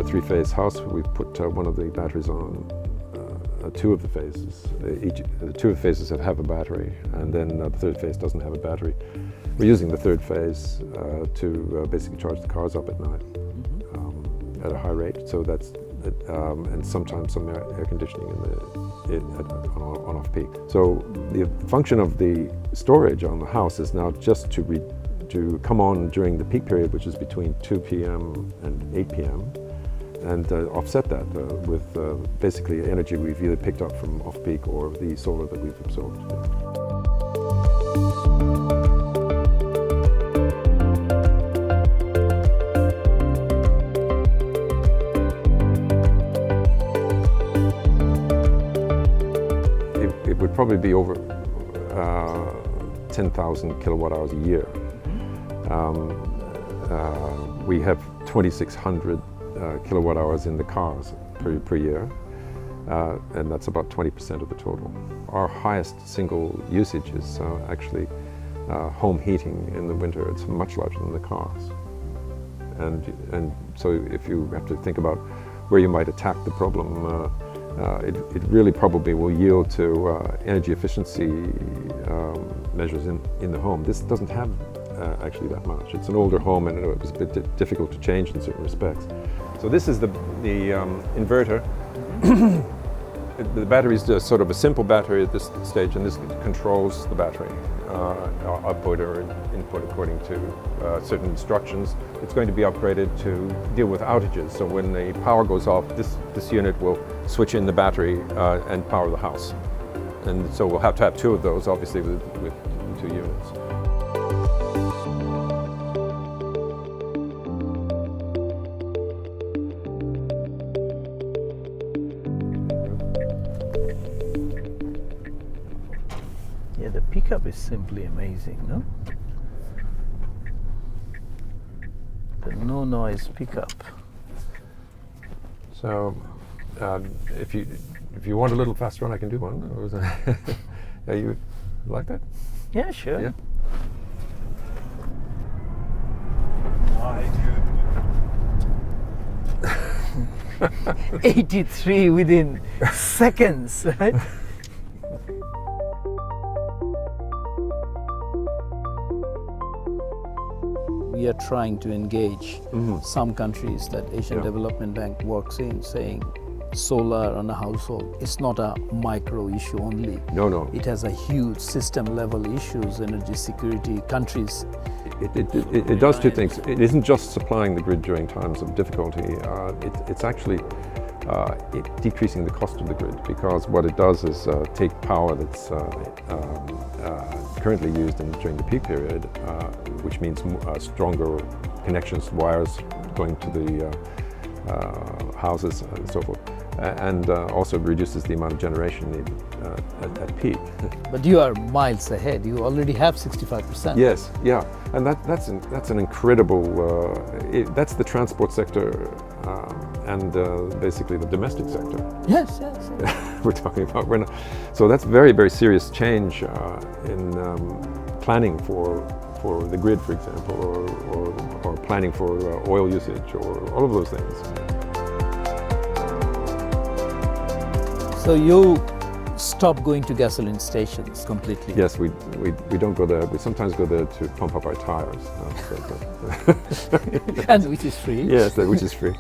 three-phase house. We've put one of the batteries on two of the phases. Two of the phases have a battery, and then the third phase doesn't have a battery. We're using the third phase to basically charge the cars up at night at a high rate. So that's and sometimes some air conditioning on off-peak. So the function of the storage on the house is now just to come on during the peak period, which is between 2 p.m. and 8 p.m. and offset that with basically energy we've either picked up from off-peak or the solar that we've absorbed. It would probably be over 10,000 kilowatt hours a year. We have 2,600 kilowatt hours in the cars per year, and that's about 20% of the total. Our highest single usage is actually home heating in the winter. It's much larger than the cars. And so if you have to think about where you might attack the problem, it really probably will yield to energy efficiency measures in the home. This doesn't have actually that much. It's an older home, and it was a bit difficult to change in certain respects. So this is the inverter. The battery is just sort of a simple battery at this stage, and this controls the battery output or input according to certain instructions. It's going to be upgraded to deal with outages. So when the power goes off, this unit will switch in the battery and power the house. And so we'll have to have two of those, obviously, with 2 units. Yeah, the pickup is simply amazing, no? The no noise pickup. So if you want a little faster one, I can do one. Or is that yeah, you like that? Yeah, sure. Yeah. 83 within seconds, right? We are trying to engage some countries that Asian Development Bank works in, saying solar on a household is not a micro issue only. No. It has a huge system level issues, energy security, countries. It does two things. It isn't just supplying the grid during times of difficulty. It's actually decreasing the cost of the grid, because what it does is take power that's currently used during the peak period, which means stronger connections, wires going to the houses and so forth, and also reduces the amount of generation needed at peak. But you are miles ahead. You already have 65%. Yes, yeah, and that's an incredible. That's the transport sector and basically the domestic sector. Yes. We're talking about. So that's very, very serious change in planning for the grid, for example, or planning for oil usage, or all of those things. So you stop going to gasoline stations completely? Yes, we don't go there. We sometimes go there to pump up our tires. And which is free? Yes, which is free.